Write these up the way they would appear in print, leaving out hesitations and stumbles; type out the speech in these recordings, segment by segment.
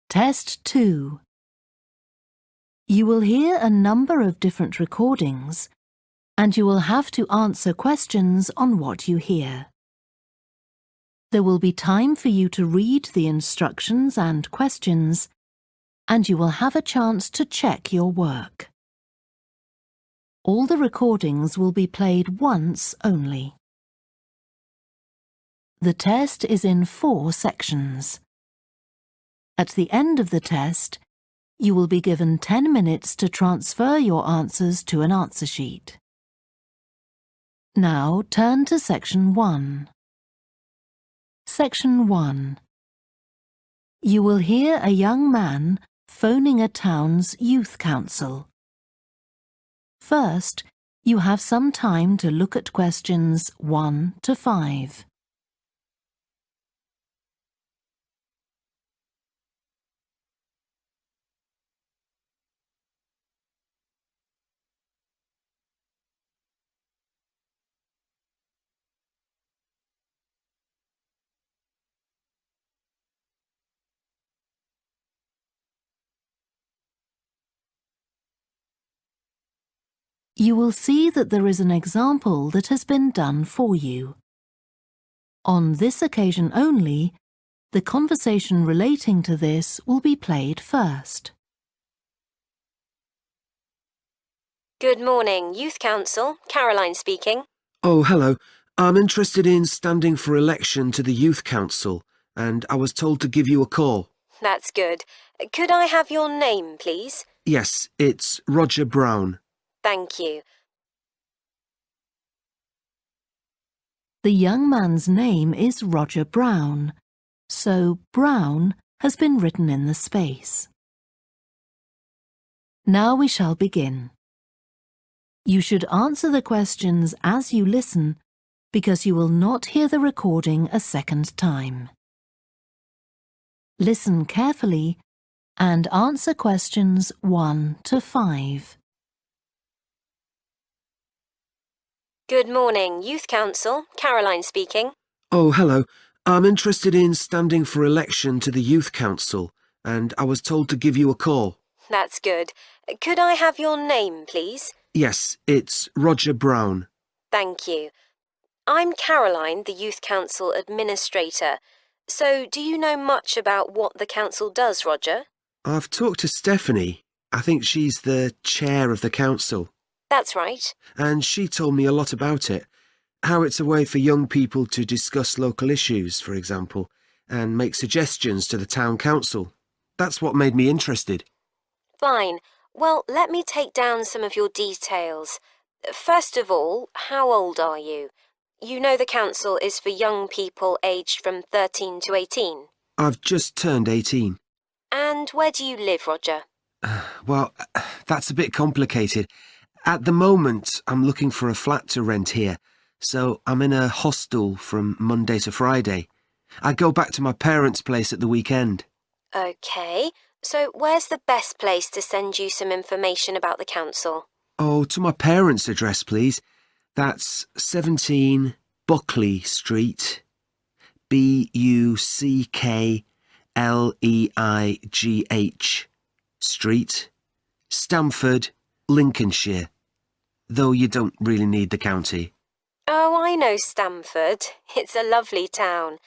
Test 2. You will hear a number of different recordings, and you will have to answer questions on what you hear. There will be time for you to read the instructions and questions, and you will have a chance to check your work. All the recordings will be played once only. The test is in 4 sections. At the end of the test, you will be given 10 minutes to transfer your answers to an answer sheet. Now turn to Section 1. Section 1. You will hear a young man phoning a town's youth council. First, you have some time to look at questions 1 to 5. You will see that there is an example that has been done for you. On this occasion only, the conversation relating to this will be played first. Good morning, Youth Council. Caroline speaking. Oh, hello. I'm interested in standing for election to the Youth Council, and I was told to give you a call. That's good. Could I have your name, please? Yes, it's Roger Brown. Thank you. The young man's name is Roger Brown, so Brown has been written in the space. Now we shall begin. You should answer the questions as you listen, because you will not hear the recording a second time. Listen carefully and answer questions 1 to 5. Good morning, Youth Council. Caroline speaking. Oh, hello. I'm interested in standing for election to the Youth Council, and I was told to give you a call. That's good. Could I have your name, please? Yes, it's Roger Brown. Thank you. I'm Caroline, the Youth Council Administrator. So, do you know much about what the council does, Roger? I've talked to Stephanie. I think she's the chair of the council. That's right. And she told me a lot about it. How it's a way for young people to discuss local issues, for example, and make suggestions to the town council. That's what made me interested. Fine. Well, let me take down some of your details. First of all, how old are you? You know the council is for young people aged from 13 to 18. I've just turned 18. And where do you live, Roger? Well, that's a bit complicated. At the moment, I'm looking for a flat to rent here, so I'm in a hostel from Monday to Friday. I go back to my parents' place at the weekend. OK. So where's the best place to send you some information about the council? Oh, to my parents' address, please. That's 17 Buckley Street, Buckleigh Street, Stamford, Lincolnshire. Though you don't really need the county. Oh, I know Stamford. It's a lovely town.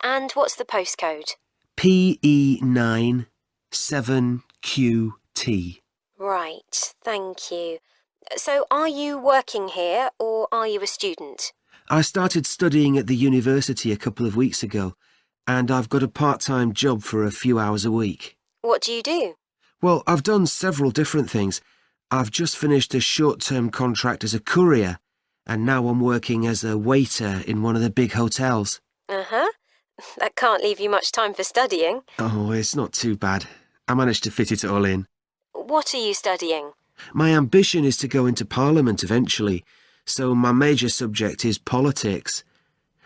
And what's the postcode? PE9 7QT. Right, thank you. So are you working here or are you a student? I started studying at the university a couple of weeks ago, and I've got a part-time job for a few hours a week. What do you do? Well, I've done several different things. I've just finished a short-term contract as a courier, and now I'm working as a waiter in one of the big hotels. Uh-huh. That can't leave you much time for studying. Oh, it's not too bad. I managed to fit it all in. What are you studying? My ambition is to go into Parliament eventually, so my major subject is politics.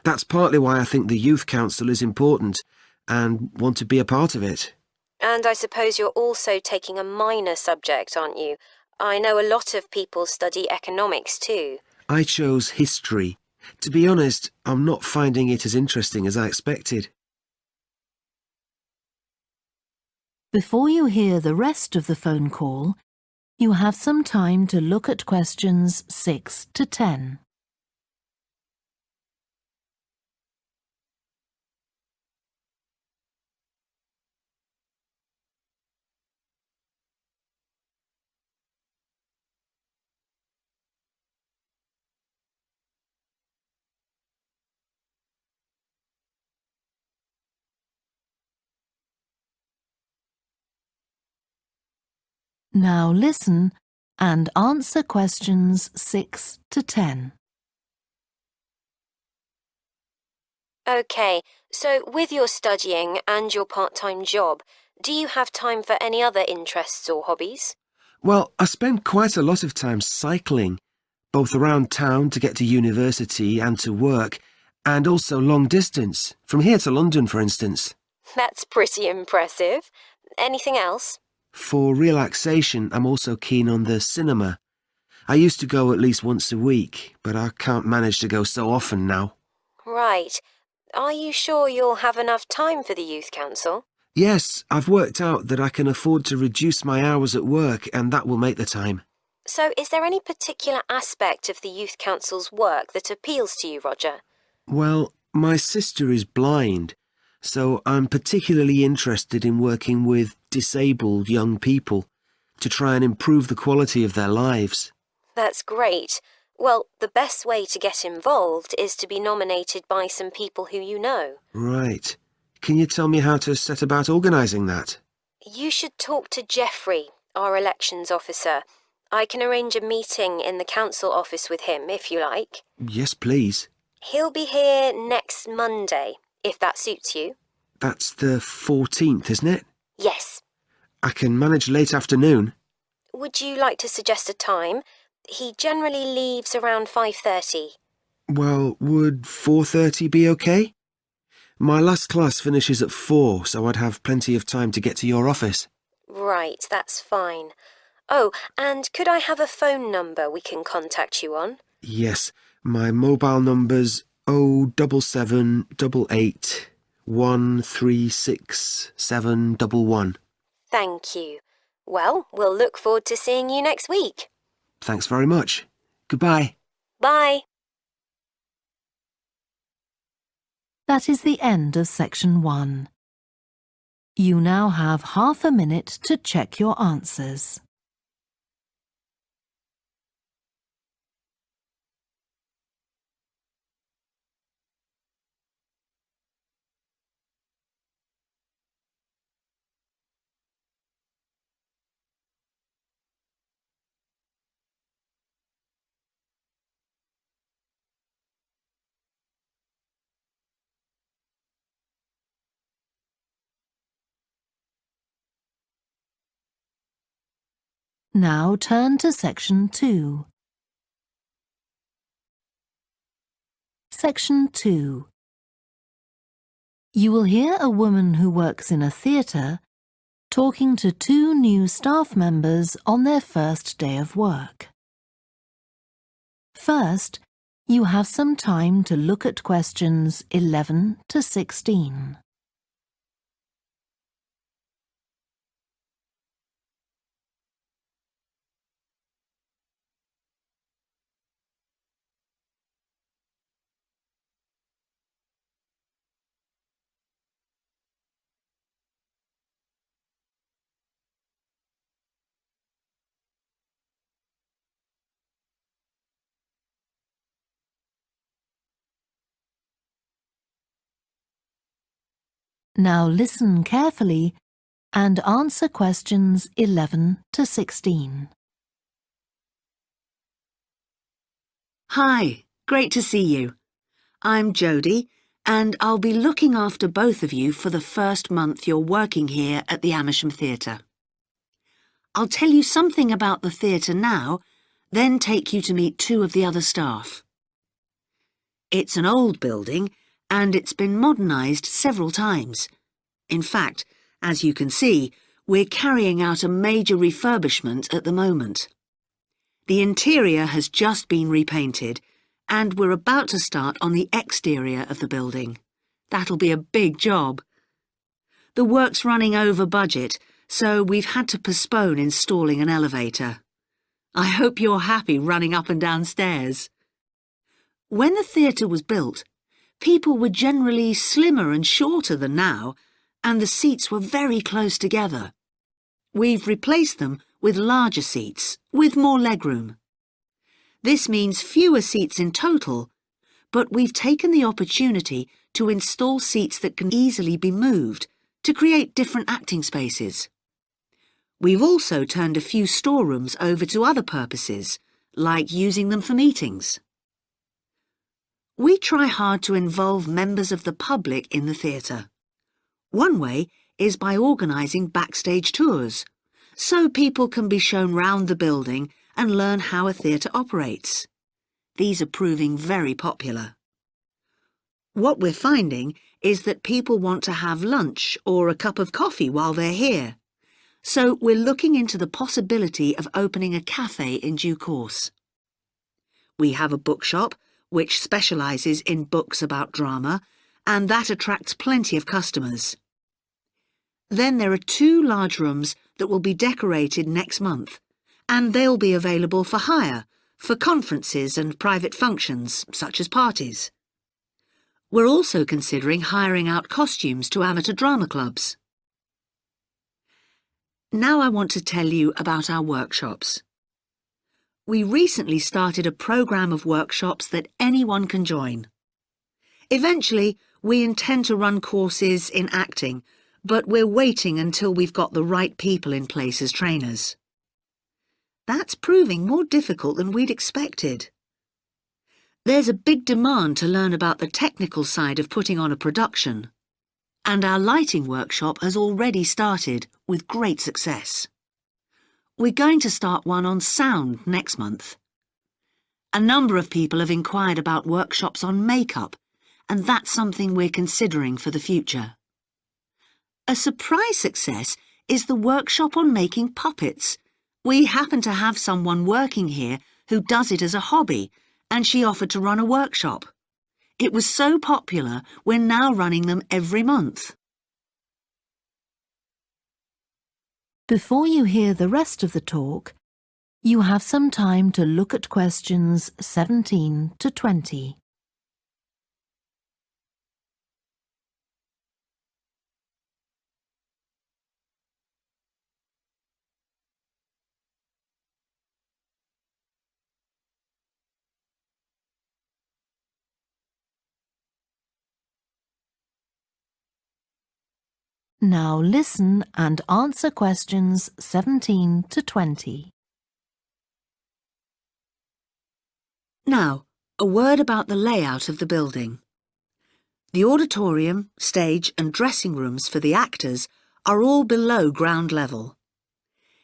That's partly why I think the Youth Council is important and want to be a part of it. And I suppose you're also taking a minor subject, aren't you? I know a lot of people study economics too. I chose history. To be honest, I'm not finding it as interesting as I expected. Before you hear the rest of the phone call, you have some time to look at questions 6 to 10. Now listen and answer questions 6 to 10. OK, so with your studying and your part-time job, do you have time for any other interests or hobbies? Well, I spend quite a lot of time cycling, both around town to get to university and to work, and also long distance, from here to London, for instance. That's pretty impressive. Anything else? For relaxation, I'm also keen on the cinema. I used to go at least once a week, but I can't manage to go so often now. Right. Are you sure you'll have enough time for the Youth Council? Yes, I've worked out that I can afford to reduce my hours at work, and that will make the time. So is there any particular aspect of the Youth Council's work that appeals to you, Roger? Well, my sister is blind, so I'm particularly interested in working with disabled young people to try and improve the quality of their lives. That's great. Well, the best way to get involved is to be nominated by some people who you know. Right. Can you tell me how to set about organising that? You should talk to Jeffrey, our elections officer. I can arrange a meeting in the council office with him, if you like. Yes, please. He'll be here next Monday, if that suits you. That's the 14th, isn't it? Yes. I can manage late afternoon. Would you like to suggest a time? He generally leaves around 5:30. Well, would 4:30 be okay? My last class finishes at 4, so I'd have plenty of time to get to your office. Right, that's fine. Oh, and could I have a phone number we can contact you on? Yes, my mobile number's 07788 136711. Thank you. Well, we'll look forward to seeing you next week. Thanks very much. Goodbye. Bye. That is the end of section 1. You now have half a minute to check your answers. Now turn to section 2. Section 2. You will hear a woman who works in a theatre talking to 2 new staff members on their first day of work. First, you have some time to look at questions 11 to 16. Now listen carefully and answer questions 11 to 16. Hi, great to see you. I'm Jodie, and I'll be looking after both of you for the first month you're working here at the Amersham Theatre. I'll tell you something about the theatre now, then take you to meet 2 of the other staff. It's an old building, and it's been modernised several times. In fact, as you can see, we're carrying out a major refurbishment at the moment. The interior has just been repainted, and we're about to start on the exterior of the building. That'll be a big job. The work's running over budget, so we've had to postpone installing an elevator. I hope you're happy running up and down stairs. When the theatre was built, people were generally slimmer and shorter than now, and the seats were very close together. We've replaced them with larger seats, with more legroom. This means fewer seats in total, but we've taken the opportunity to install seats that can easily be moved to create different acting spaces. We've also turned a few storerooms over to other purposes, like using them for meetings. We try hard to involve members of the public in the theatre. One way is by organising backstage tours, so people can be shown round the building and learn how a theatre operates. These are proving very popular. What we're finding is that people want to have lunch or a cup of coffee while they're here, so we're looking into the possibility of opening a cafe in due course. We have a bookshop which specialises in books about drama, and that attracts plenty of customers. Then there are 2 large rooms that will be decorated next month, and they'll be available for hire, for conferences and private functions, such as parties. We're also considering hiring out costumes to amateur drama clubs. Now I want to tell you about our workshops. We recently started a programme of workshops that anyone can join. Eventually, we intend to run courses in acting, but we're waiting until we've got the right people in place as trainers. That's proving more difficult than we'd expected. There's a big demand to learn about the technical side of putting on a production, and our lighting workshop has already started with great success. We're going to start one on sound next month. A number of people have inquired about workshops on makeup, and that's something we're considering for the future. A surprise success is the workshop on making puppets. We happen to have someone working here who does it as a hobby, and she offered to run a workshop. It was so popular, we're now running them every month. Before you hear the rest of the talk, you have some time to look at questions 17 to 20. Now listen and answer questions 17 to 20. Now, a word about the layout of the building. The auditorium, stage and dressing rooms for the actors are all below ground level.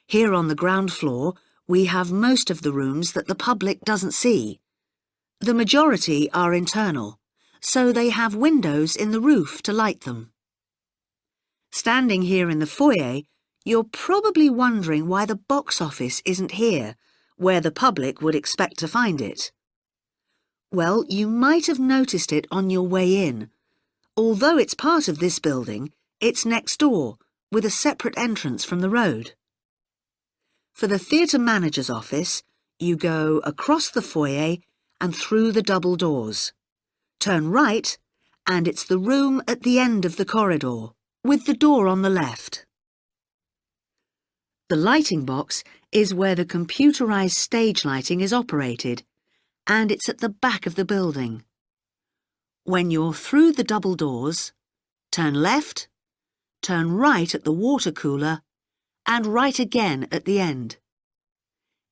Here on the ground floor, we have most of the rooms that the public doesn't see. The majority are internal, so they have windows in the roof to light them. Standing here in the foyer, you're probably wondering why the box office isn't here, where the public would expect to find it. Well, you might have noticed it on your way in. Although it's part of this building, it's next door, with a separate entrance from the road. For the theatre manager's office, you go across the foyer and through the double doors. Turn right, and it's the room at the end of the corridor, with the door on the left. The lighting box is where the computerised stage lighting is operated, and it's at the back of the building. When you're through the double doors, turn left, turn right at the water cooler, and right again at the end.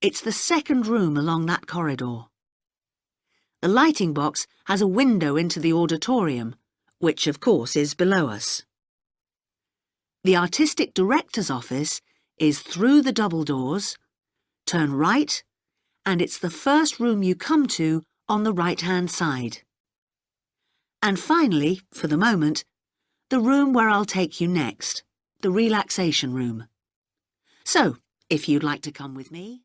It's the second room along that corridor. The lighting box has a window into the auditorium, which of course is below us. The artistic director's office is through the double doors, turn right, and it's the first room you come to on the right-hand side. And finally, for the moment, the room where I'll take you next, the relaxation room. So, if you'd like to come with me.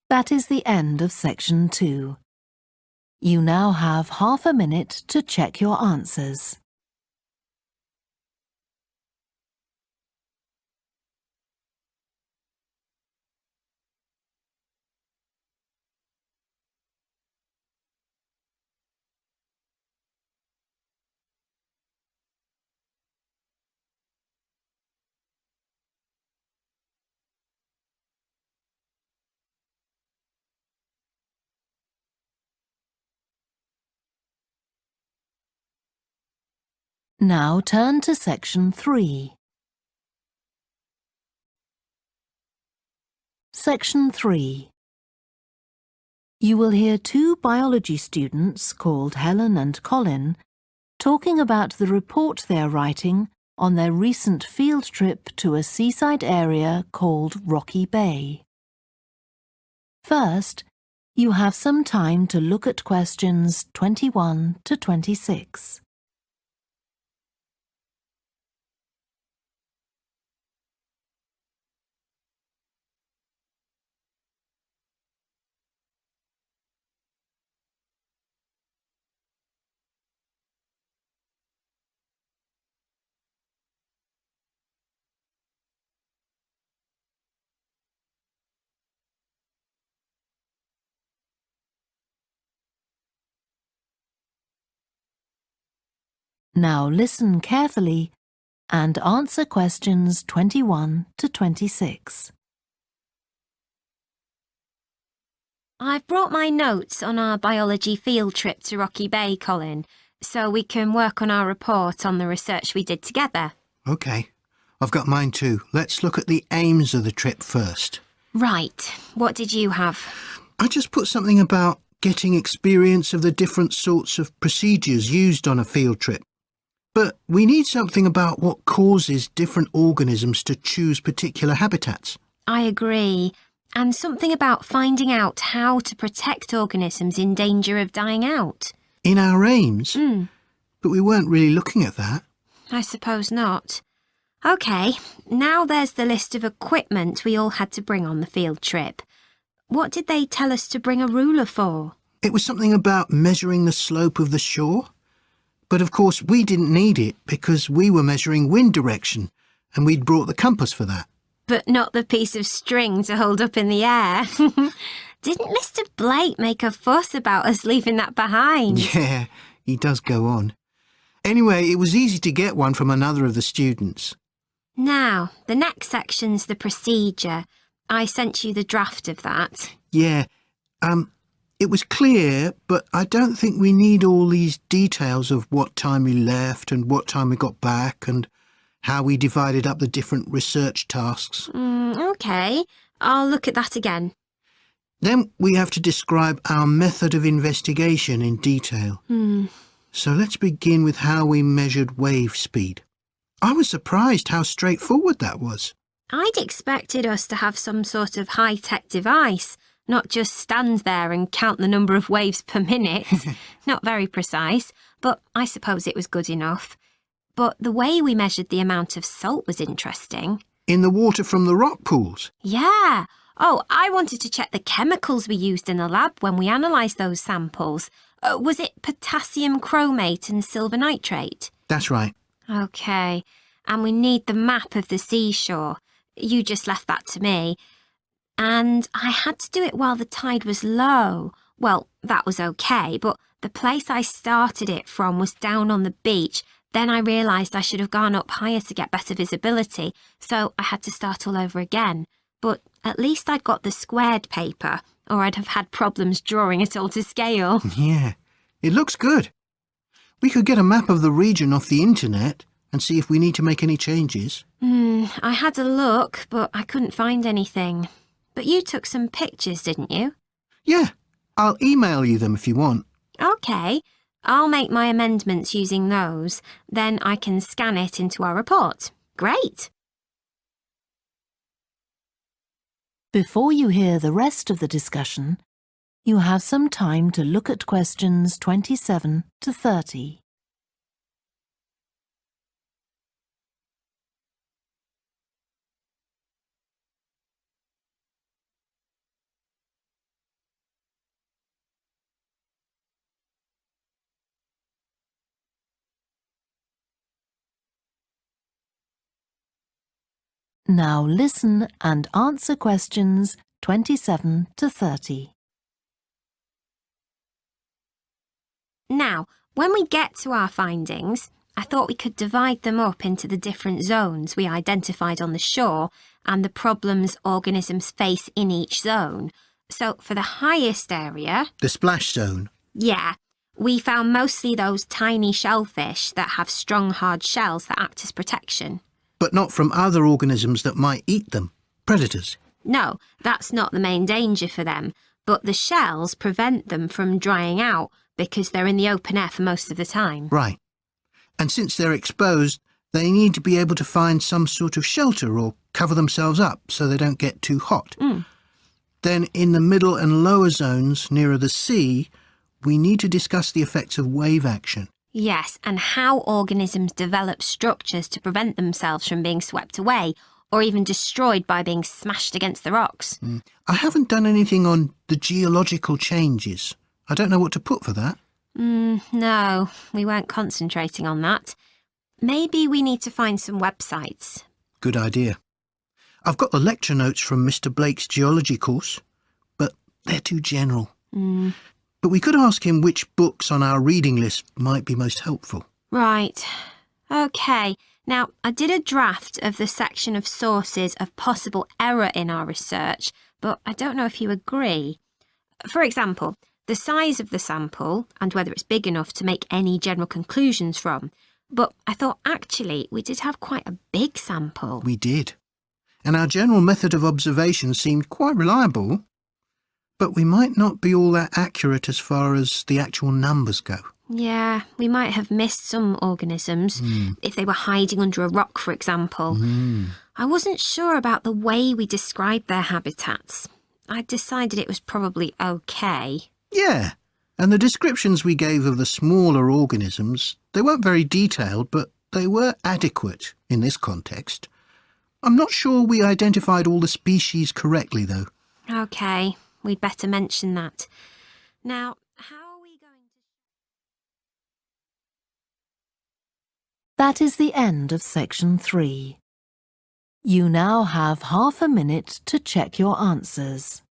That is the end of section 2. You now have half a minute to check your answers. Now turn to section 3. Section 3. You will hear two biology students called Helen and Colin talking about the report they are writing on their recent field trip to a seaside area called Rocky Bay. First, you have some time to look at questions 21 to 26. Now listen carefully and answer questions 21 to 26. I've brought my notes on our biology field trip to Rocky Bay, Colin, so we can work on our report on the research we did together. OK. I've got mine too. Let's look at the aims of the trip first. Right. What did you have? I just put something about getting experience of the different sorts of procedures used on a field trip. But we need something about what causes different organisms to choose particular habitats. I agree. And something about finding out how to protect organisms in danger of dying out. In our aims? But we weren't really looking at that. I suppose not. OK, now there's the list of equipment we all had to bring on the field trip. What did they tell us to bring a ruler for? It was something about measuring the slope of the shore. But of course we didn't need it because we were measuring wind direction and we'd brought the compass for that. But not the piece of string to hold up in the air. Didn't Mr. Blake make a fuss about us leaving that behind? Yeah, he does go on. Anyway, it was easy to get one from another of the students. Now, the next section's the procedure. I sent you the draft of that. Yeah, it was clear, but I don't think we need all these details of what time we left and what time we got back and how we divided up the different research tasks. OK, I'll look at that again. Then we have to describe our method of investigation in detail. So let's begin with how we measured wave speed. I was surprised how straightforward that was. I'd expected us to have some sort of high-tech device, not just stand there and count the number of waves per minute. Not very precise, but I suppose it was good enough. But the way we measured the amount of salt was interesting. In the water from the rock pools? Yeah. Oh, I wanted to check the chemicals we used in the lab when we analysed those samples. Was it potassium chromate and silver nitrate? That's right. OK. And we need the map of the seashore. You just left that to me. And I had to do it while the tide was low. Well, that was OK, but the place I started it from was down on the beach. Then I realised I should have gone up higher to get better visibility, so I had to start all over again. But at least I'd got the squared paper, or I'd have had problems drawing it all to scale. Yeah, it looks good. We could get a map of the region off the internet and see if we need to make any changes. I had a look, but I couldn't find anything. But you took some pictures, didn't you? Yeah, I'll email you them if you want. OK. I'll make my amendments using those. Then I can scan it into our report. Great. Before you hear the rest of the discussion, you have some time to look at questions 27 to 30. Now listen and answer questions 27 to 30. Now, when we get to our findings, I thought we could divide them up into the different zones we identified on the shore and the problems organisms face in each zone. So for the highest area... The splash zone? Yeah. We found mostly those tiny shellfish that have strong, hard shells that act as protection. But not from other organisms that might eat them. Predators. No, that's not the main danger for them, but the shells prevent them from drying out because they're in the open air for most of the time. Right. And since they're exposed, they need to be able to find some sort of shelter or cover themselves up so they don't get too hot. Then in the middle and lower zones, nearer the sea, we need to discuss the effects of wave action. Yes, and how organisms develop structures to prevent themselves from being swept away or even destroyed by being smashed against the rocks. I haven't done anything on the geological changes. I don't know what to put for that. No, we weren't concentrating on that. Maybe we need to find some websites. Good idea. I've got the lecture notes from Mr. Blake's geology course, but they're too general. But we could ask him which books on our reading list might be most helpful. Right. OK. Now, I did a draft of the section of sources of possible error in our research, but I don't know if you agree. For example, the size of the sample and whether it's big enough to make any general conclusions from. But I thought actually we did have quite a big sample. We did. And our general method of observation seemed quite reliable. But we might not be all that accurate as far as the actual numbers go. Yeah, we might have missed some organisms, if they were hiding under a rock, for example. I wasn't sure about the way we described their habitats. I decided it was probably OK. Yeah, and the descriptions we gave of the smaller organisms, they weren't very detailed, but they were adequate in this context. I'm not sure we identified all the species correctly, though. OK, we'd better mention that. Now, how are we going to... That is the end of section 3. You now have half a minute to check your answers.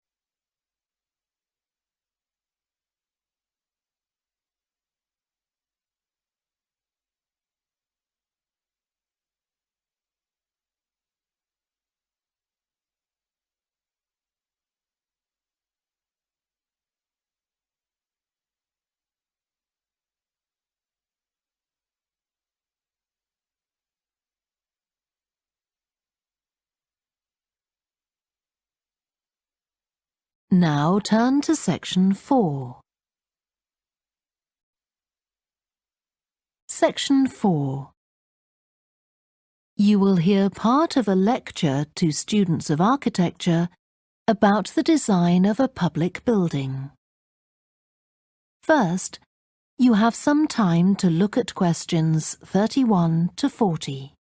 Now turn to section 4. Section 4. You will hear part of a lecture to students of architecture about the design of a public building. First, you have some time to look at questions 31 to 40.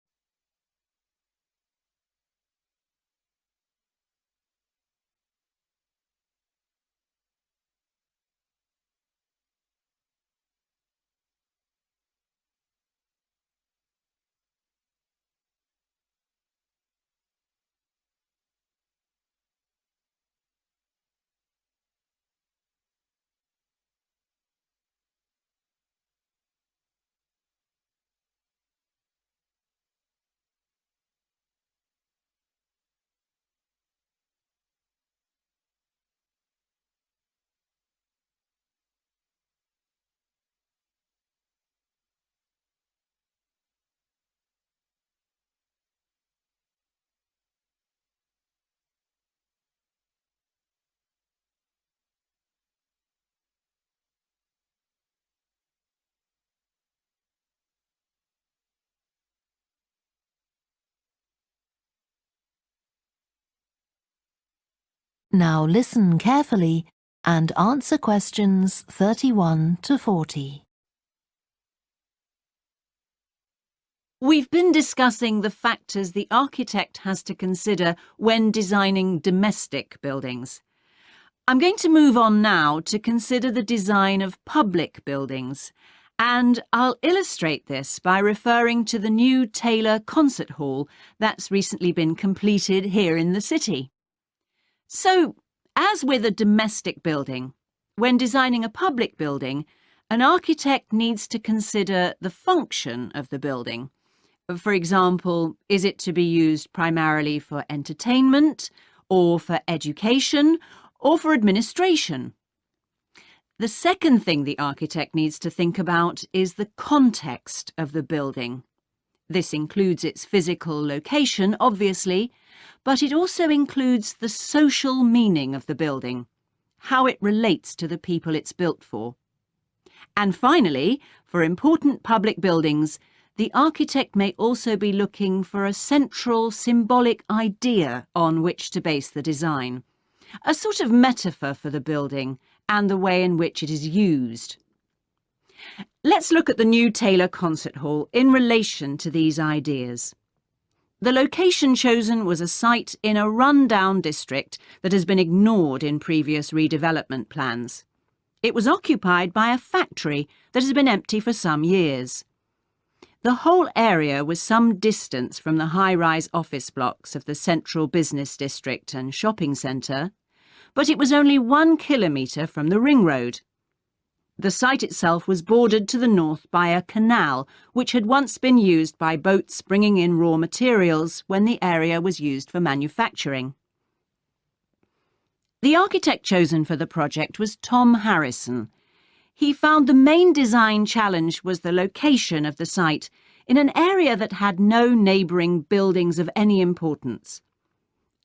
Now listen carefully and answer questions 31 to 40. We've been discussing the factors the architect has to consider when designing domestic buildings. I'm going to move on now to consider the design of public buildings, and I'll illustrate this by referring to the new Taylor Concert Hall that's recently been completed here in the city. So, as with a domestic building, when designing a public building, an architect needs to consider the function of the building. For example, is it to be used primarily for entertainment, or for education, or for administration? The second thing the architect needs to think about is the context of the building. This includes its physical location, obviously, but it also includes the social meaning of the building, how it relates to the people it's built for. And finally, for important public buildings, the architect may also be looking for a central symbolic idea on which to base the design, a sort of metaphor for the building and the way in which it is used. Let's look at the new Taylor Concert Hall in relation to these ideas. The location chosen was a site in a run-down district that has been ignored in previous redevelopment plans. It was occupied by a factory that has been empty for some years. The whole area was some distance from the high-rise office blocks of the central business district and shopping centre, but it was only 1 kilometre from the ring road. The site itself was bordered to the north by a canal, which had once been used by boats bringing in raw materials when the area was used for manufacturing. The architect chosen for the project was Tom Harrison. He found the main design challenge was the location of the site in an area that had no neighbouring buildings of any importance.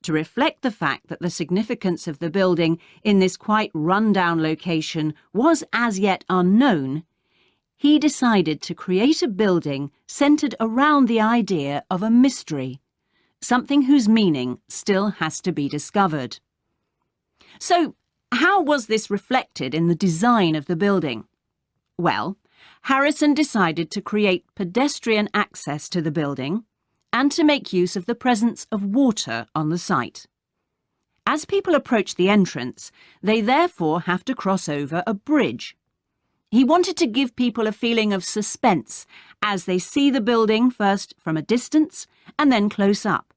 To reflect the fact that the significance of the building in this quite run-down location was as yet unknown, he decided to create a building centred around the idea of a mystery, something whose meaning still has to be discovered. So, how was this reflected in the design of the building? Well, Harrison decided to create pedestrian access to the building and to make use of the presence of water on the site. As people approach the entrance, they therefore have to cross over a bridge. He wanted to give people a feeling of suspense as they see the building first from a distance and then close up.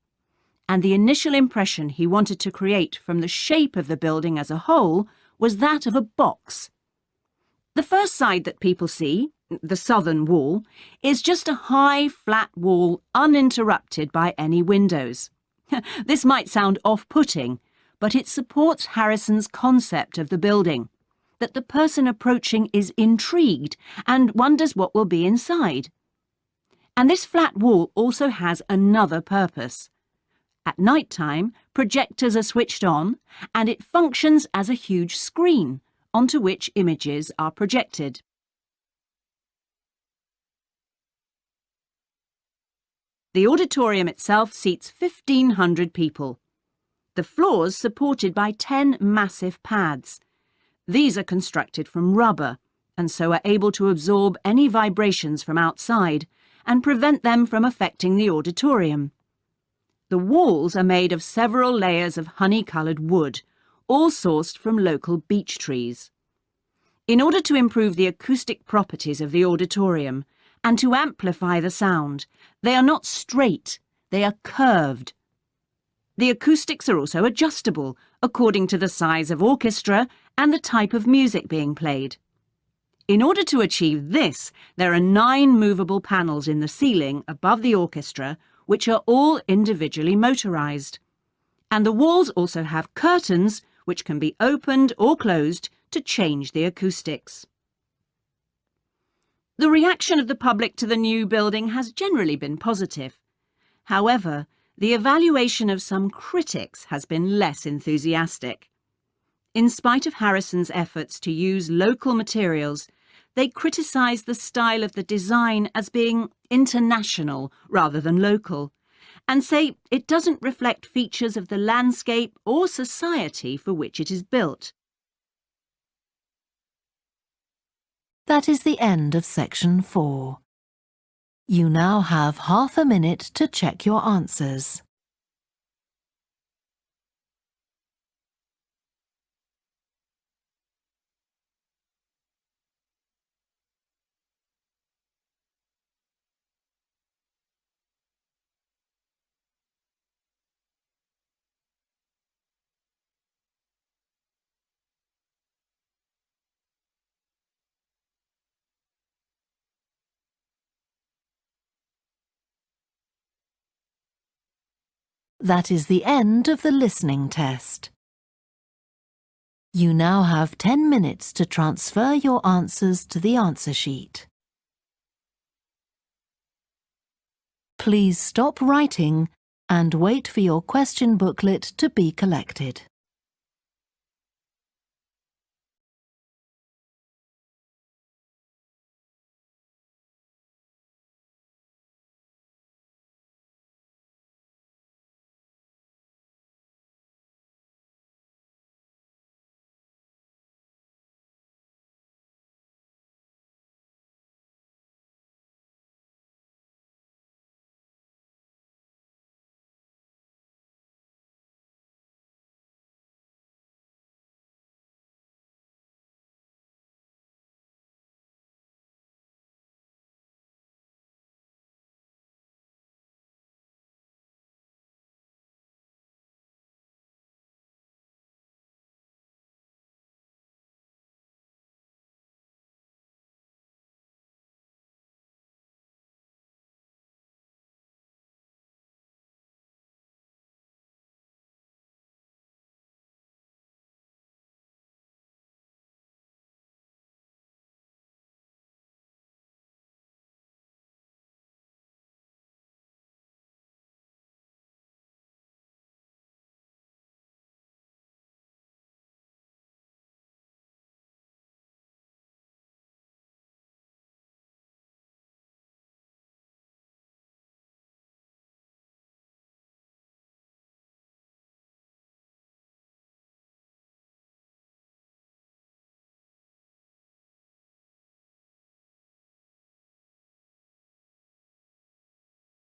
And the initial impression he wanted to create from the shape of the building as a whole was that of a box. The first side that people see, the southern wall, is just a high, flat wall uninterrupted by any windows. This might sound off-putting, but it supports Harrison's concept of the building, that the person approaching is intrigued and wonders what will be inside. And this flat wall also has another purpose. At night time, projectors are switched on, and it functions as a huge screen onto which images are projected. The auditorium itself seats 1,500 people. The floors supported by 10 massive pads. These are constructed from rubber, and so are able to absorb any vibrations from outside and prevent them from affecting the auditorium. The walls are made of several layers of honey-coloured wood, all sourced from local beech trees. In order to improve the acoustic properties of the auditorium and to amplify the sound, they are not straight, they are curved. The acoustics are also adjustable according to the size of orchestra and the type of music being played. In order to achieve this, there are 9 movable panels in the ceiling above the orchestra, which are all individually motorised. And the walls also have curtains which can be opened or closed to change the acoustics. The reaction of the public to the new building has generally been positive. However, the evaluation of some critics has been less enthusiastic. In spite of Harrison's efforts to use local materials, they criticised the style of the design as being international rather than local, and say it doesn't reflect features of the landscape or society for which it is built. That is the end of section 4. You now have half a minute to check your answers. That is the end of the listening test. You now have 10 minutes to transfer your answers to the answer sheet. Please stop writing and wait for your question booklet to be collected.